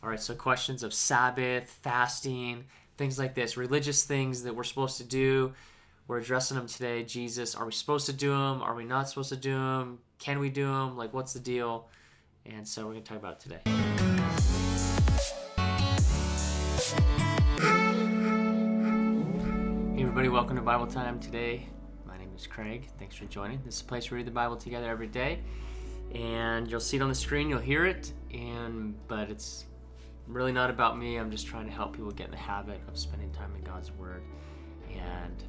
All right, so questions of Sabbath, fasting, things like this, religious things that we're supposed to do. We're addressing them today. Jesus, are we supposed to do them? Are we not supposed to do them? Can we do them? Like, what's the deal? And so we're going to talk about it today. Hey everybody, welcome to Bible Time. Today, my name is Craig. Thanks for joining. This is a place where we read the Bible together every day. And you'll see it on the screen, you'll hear it, but it's really not about me. I'm just trying to help people get in the habit of spending time in God's Word. And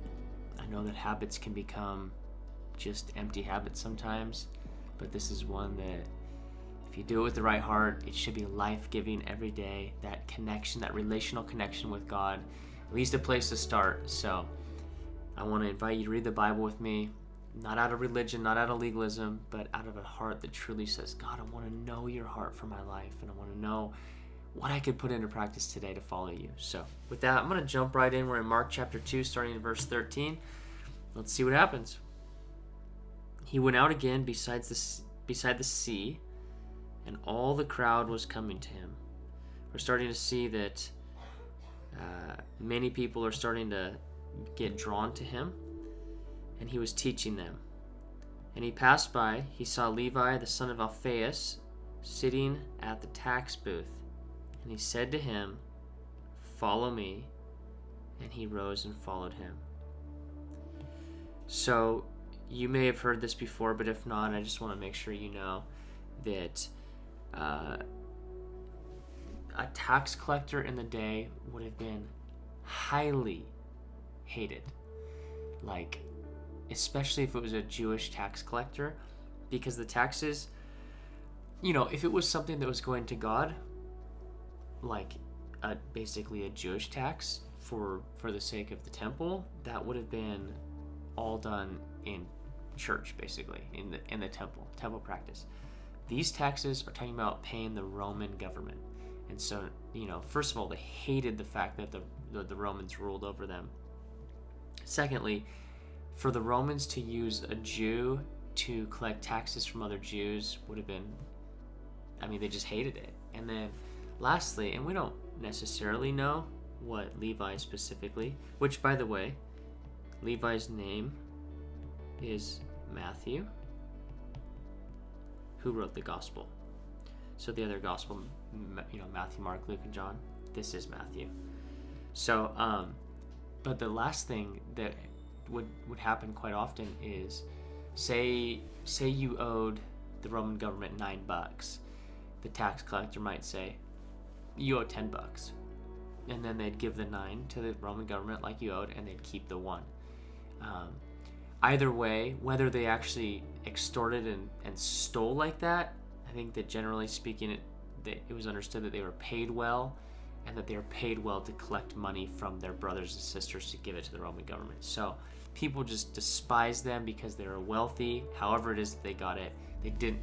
I know that habits can become just empty habits sometimes, but this is one that if you do it with the right heart, it should be life-giving every day. That connection, that relational connection with God, at least a place to start. So I want to invite you to read the Bible with me, not out of religion, not out of legalism, but out of a heart that truly says, God, I want to know your heart for my life, and I want to know what I could put into practice today to follow you. So with that, I'm going to jump right in. We're in Mark chapter 2, starting in verse 13. Let's see what happens. He went out again beside the sea, and all the crowd was coming to him. We're starting to see that many people are starting to get drawn to him, and he was teaching them. And he passed by, he saw Levi, the son of Alphaeus, sitting at the tax booth. And he said to him, "Follow me." And he rose and followed him. So you may have heard this before, but if not, I just want to make sure you know that a tax collector in the day would have been highly hated. Like, especially if it was a Jewish tax collector, because the taxes, if it was something that was going to God, like basically a Jewish tax for the sake of the temple, that would have been all done in church, basically, in the temple practice. These taxes are talking about paying the Roman government. And so, first of all, they hated the fact that the Romans ruled over them. Secondly, for the Romans to use a Jew to collect taxes from other Jews would have been, they just hated it. And then lastly, and we don't necessarily know what Levi specifically, which, by the way, Levi's name is Matthew, who wrote the gospel. So the other gospel, Matthew, Mark, Luke, and John, this is Matthew. So, but the last thing that would happen quite often is, say you owed the Roman government $9. The tax collector might say, you owe $10. And then they'd give the 9 to the Roman government like you owed, and they'd keep the 1. Either way, whether they actually extorted and stole like that, I think that generally speaking, it was understood that they were paid well, and that they were paid well to collect money from their brothers and sisters to give it to the Roman government. So people just despised them because they were wealthy. However it is that they got it,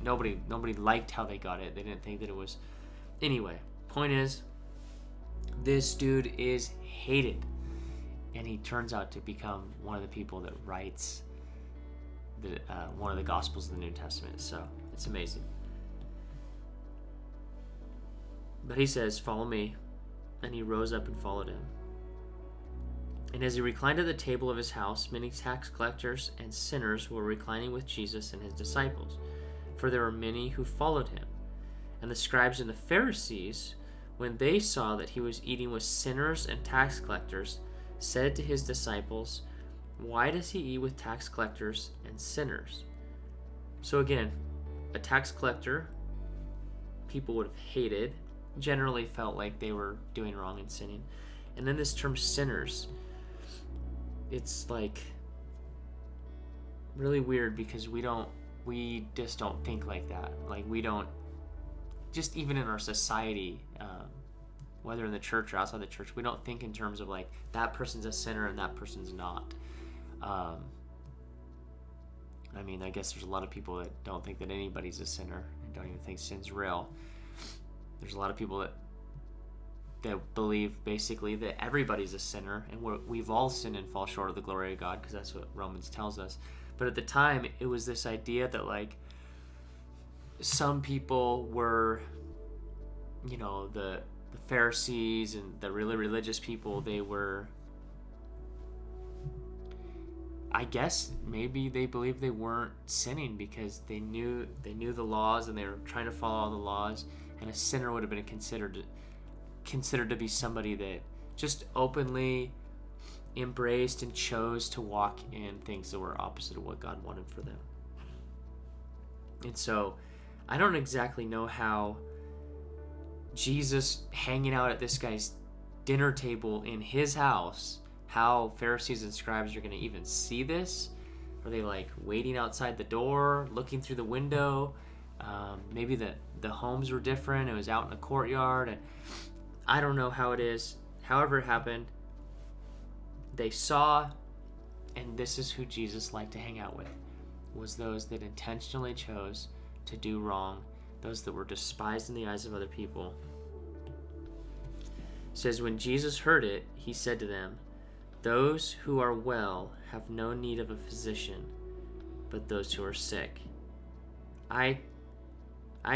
nobody liked how they got it. They didn't think that it was. Anyway, point is, this dude is hated, and he turns out to become one of the people that writes one of the Gospels of the New Testament. So it's amazing. But he says, "Follow me," and he rose up and followed him. And as he reclined at the table of his house, many tax collectors and sinners were reclining with Jesus and his disciples, for there were many who followed him. And the scribes and the Pharisees, when they saw that he was eating with sinners and tax collectors, said to his disciples, "Why does he eat with tax collectors and sinners?" So again, a tax collector, people would have hated, generally felt like they were doing wrong and sinning. And then this term sinners, it's like really weird because we just don't think like that. Like, we don't, just even in our society, whether in the church or outside the church, we don't think in terms of like, that person's a sinner and that person's not. I guess there's a lot of people that don't think that anybody's a sinner and don't even think sin's real. There's a lot of people that believe basically that everybody's a sinner, and we've all sinned and fall short of the glory of God, because that's what Romans tells us. But at the time, it was this idea that like some people were, the Pharisees and the really religious people, they were, I guess maybe they believed they weren't sinning because they knew the laws and they were trying to follow all the laws, and a sinner would have been considered to be somebody that just openly embraced and chose to walk in things that were opposite of what God wanted for them. And so I don't exactly know how Jesus hanging out at this guy's dinner table in his house, how Pharisees and scribes are going to even see this. Are they like waiting outside the door, looking through the window? Maybe the homes were different. It was out in the courtyard, and I don't know how it is. However it happened, they saw, and this is who Jesus liked to hang out with, was those that intentionally chose to do wrong, those that were despised in the eyes of other people. It says, when Jesus heard it, he said to them, those who are well have no need of a physician, but those who are sick. I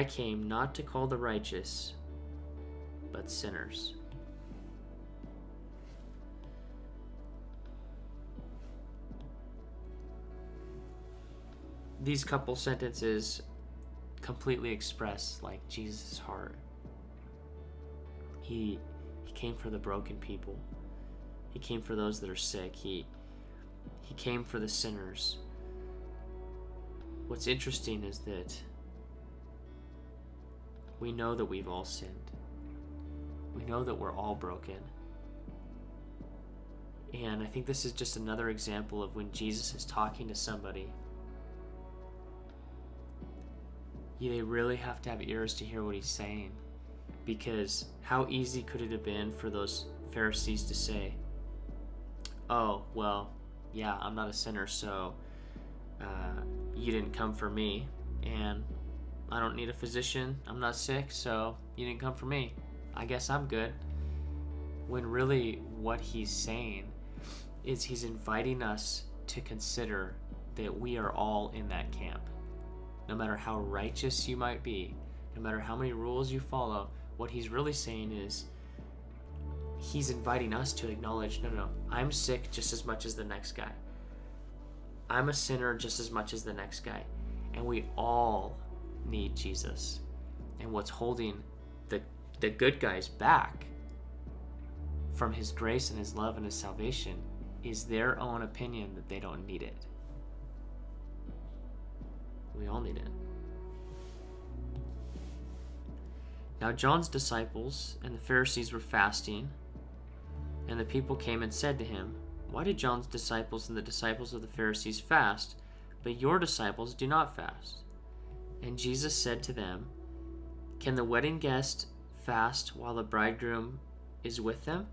came not to call the righteous, but sinners. These couple sentences completely express like Jesus' heart. He came for the broken people. He came for those that are sick. He came for the sinners. What's interesting is that we know that we've all sinned. We know that we're all broken. And I think this is just another example of when Jesus is talking to somebody, they really have to have ears to hear what he's saying. Because how easy could it have been for those Pharisees to say, oh, well, yeah, I'm not a sinner, so you didn't come for me, and I don't need a physician, I'm not sick, so you didn't come for me. I guess I'm good. When really what he's saying is he's inviting us to consider that we are all in that camp. No matter how righteous you might be, no matter how many rules you follow, what he's really saying is he's inviting us to acknowledge, no, I'm sick just as much as the next guy. I'm a sinner just as much as the next guy. And we all need Jesus. And what's holding the good guys back from his grace and his love and his salvation is their own opinion that they don't need it. We all need it. Now John's disciples and the Pharisees were fasting, and the people came and said to him, why do John's disciples and the disciples of the Pharisees fast, but your disciples do not fast? And Jesus said to them, can the wedding guest fast while the bridegroom is with them?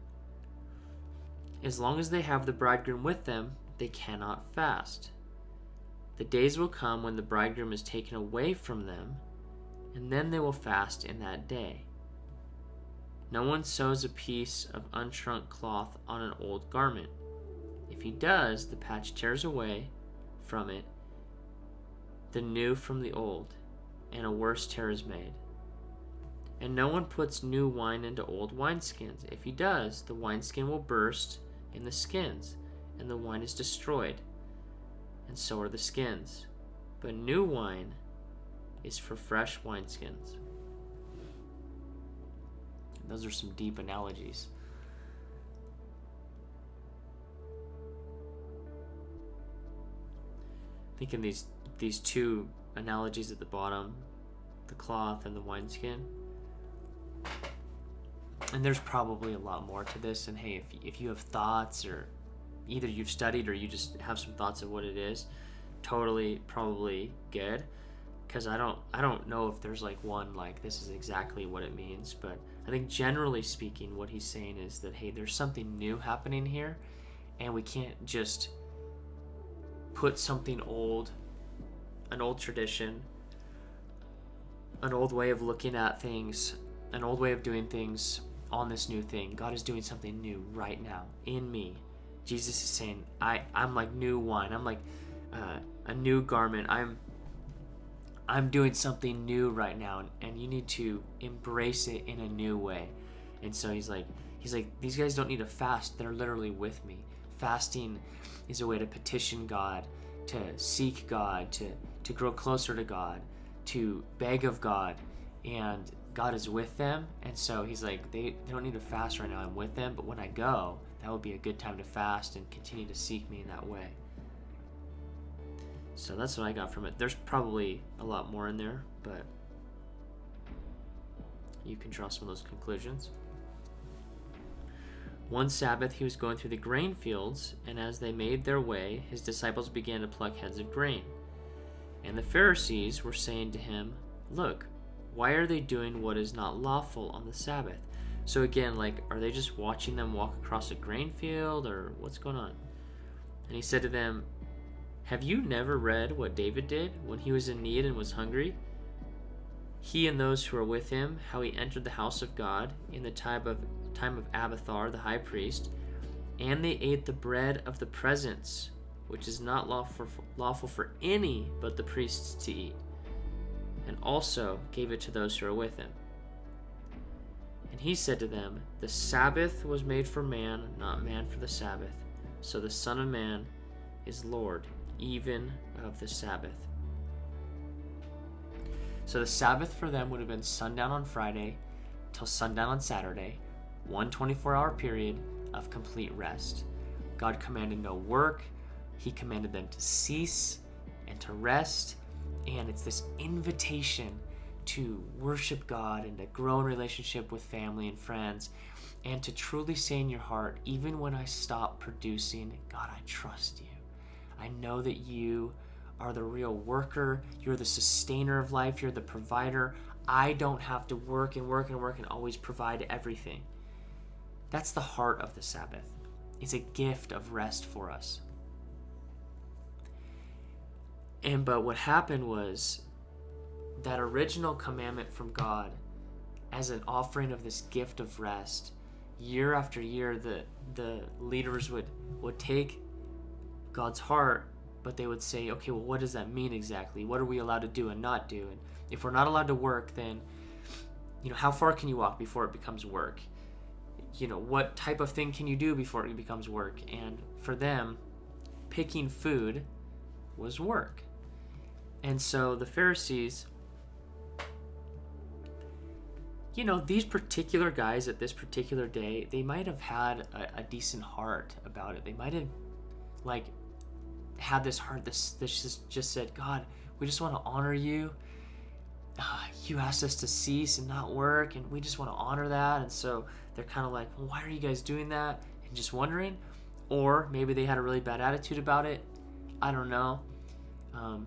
As long as they have the bridegroom with them, they cannot fast. The days will come when the bridegroom is taken away from them, and then they will fast in that day. No one sews a piece of unshrunk cloth on an old garment. If he does, the patch tears away from it, the new from the old, and a worse tear is made. And no one puts new wine into old wineskins. If he does, the wineskin will burst in the skins, and the wine is destroyed, and so are the skins. But new wine is for fresh wineskins. Those are some deep analogies. Thinking these two analogies at the bottom, the cloth and the wineskin. And there's probably a lot more to this, and hey, if you have thoughts, or either you've studied or you just have some thoughts of what it is, totally probably good, because I don't know if there's like one like this is exactly what it means, but I think generally speaking what he's saying is that hey, there's something new happening here, and we can't just put something old, an old tradition, an old way of looking at things, an old way of doing things on this new thing. God is doing something new right now in me. Jesus is saying, I'm like new wine. I'm like a new garment. I'm doing something new right now, and you need to embrace it in a new way. And so he's like, these guys don't need to fast. They're literally with me. Fasting is a way to petition God, to seek God, to grow closer to God, to beg of God, and God is with them. And so he's like, they don't need to fast right now. I'm with them, but when I go, that would be a good time to fast and continue to seek me in that way. So that's what I got from it. There's probably a lot more in there, but you can draw some of those conclusions. One Sabbath he was going through the grain fields, and as they made their way, his disciples began to pluck heads of grain. And the Pharisees were saying to him, "Look, why are they doing what is not lawful on the Sabbath?" So again, like, are they just watching them walk across a grain field, or what's going on? And he said to them, "Have you never read what David did when he was in need and was hungry? He and those who were with him, how he entered the house of God in the time of Abiathar the high priest, and they ate the bread of the presence, which is not lawful for any but the priests to eat, and also gave it to those who are with him. And he said to them, the Sabbath was made for man, not man for the Sabbath. So the Son of Man is Lord, even of the Sabbath." So the Sabbath for them would have been sundown on Friday till sundown on Saturday, one 24-hour period of complete rest. God commanded no work. He commanded them to cease and to rest. And it's this invitation to worship God and to grow in relationship with family and friends, and to truly say in your heart, even when I stop producing, God, I trust you. I know that you are the real worker. You're the sustainer of life. You're the provider. I don't have to work and work and work and always provide everything. That's the heart of the Sabbath. It's a gift of rest for us. But what happened was that original commandment from God as an offering of this gift of rest, year after year, the leaders would take God's heart, but they would say, okay, well, what does that mean exactly? What are we allowed to do and not do? And if we're not allowed to work, then, how far can you walk before it becomes work? What type of thing can you do before it becomes work? And for them, picking food was work. And so the Pharisees, these particular guys at this particular day, they might have had a decent heart about it. They might have, had this heart this just said, God, we just want to honor you. You asked us to cease and not work, and we just want to honor that. And so they're kind of like, well, why are you guys doing that? And just wondering. Or maybe they had a really bad attitude about it. I don't know.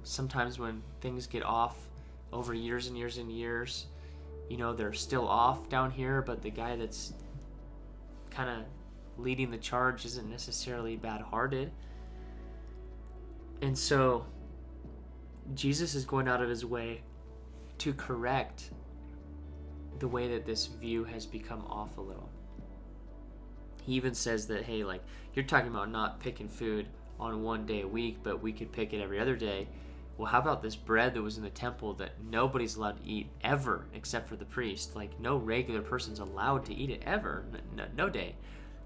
Sometimes when things get off over years and years and years, they're still off down here, but the guy that's kind of leading the charge isn't necessarily bad-hearted. And so Jesus is going out of his way to correct the way that this view has become off a little. He even says that, hey, you're talking about not picking food on one day a week, but we could pick it every other day. Well, how about this bread that was in the temple that nobody's allowed to eat ever except for the priest? No regular person's allowed to eat it ever, no day.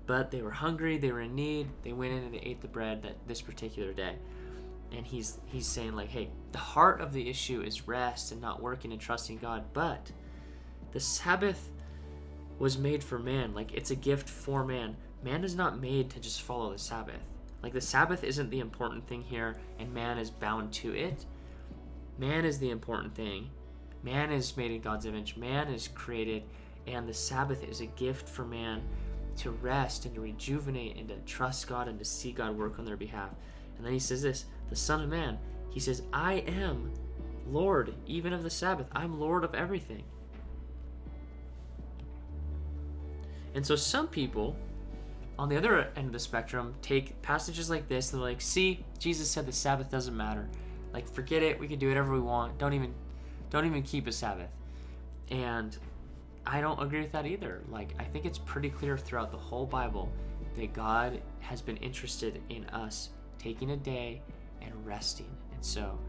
But they were hungry, they were in need, they went in and they ate the bread this particular day. And he's saying, hey, the heart of the issue is rest and not working and trusting God, but the Sabbath was made for man. It's a gift for man. Man is not made to just follow the Sabbath. The Sabbath isn't the important thing here, and man is bound to it. Man is the important thing. Man is made in God's image. Man is created, and the Sabbath is a gift for man to rest and to rejuvenate and to trust God and to see God work on their behalf. And then he says this, the Son of Man, he says, I am Lord even of the Sabbath. I'm Lord of everything. And so some people on the other end of the spectrum take passages like this and they're like, see, Jesus said the Sabbath doesn't matter. Forget it. We can do whatever we want. Don't even keep a Sabbath. And I don't agree with that either. I think it's pretty clear throughout the whole Bible that God has been interested in us taking a day and resting. And so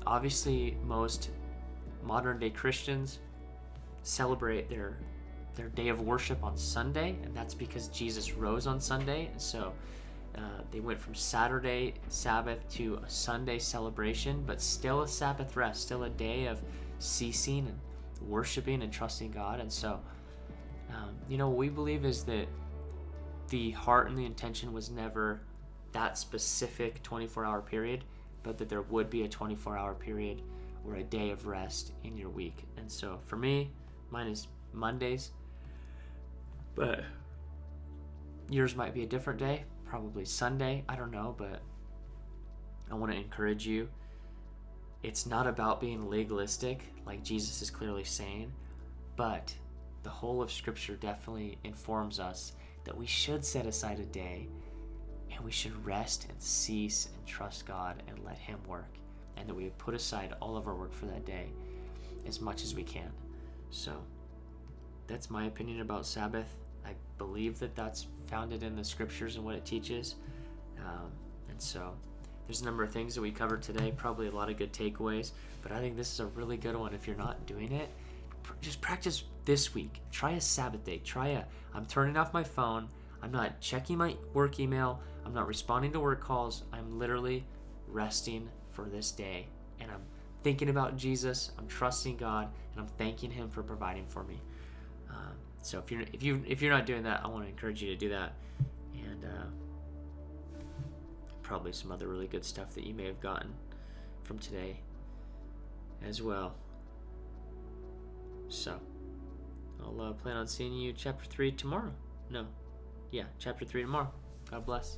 obviously most modern day Christians celebrate their their day of worship on Sunday, and that's because Jesus rose on Sunday. And so they went from Saturday Sabbath to a Sunday celebration, but still a Sabbath rest, still a day of ceasing and worshiping and trusting God. And so, what we believe is that the heart and the intention was never that specific 24-hour period, but that there would be a 24-hour period or a day of rest in your week. And so for me, mine is Mondays, but yours might be a different day, probably Sunday, I don't know, but I want to encourage you. It's not about being legalistic, like Jesus is clearly saying, but the whole of Scripture definitely informs us that we should set aside a day and we should rest and cease and trust God and let Him work, and that we would put aside all of our work for that day as much as we can. So that's my opinion about Sabbath. I believe that that's founded in the Scriptures and what it teaches. And so there's a number of things that we covered today, probably a lot of good takeaways, but I think this is a really good one. If you're not doing it, just practice this week. Try a Sabbath day. I'm turning off my phone. I'm not checking my work email. I'm not responding to work calls. I'm literally resting for this day. And I'm thinking about Jesus. I'm trusting God, and I'm thanking Him for providing for me. So if you're not doing that, I want to encourage you to do that. And probably some other really good stuff that you may have gotten from today as well. So I'll plan on seeing you chapter 3 tomorrow. Chapter 3 tomorrow. God bless.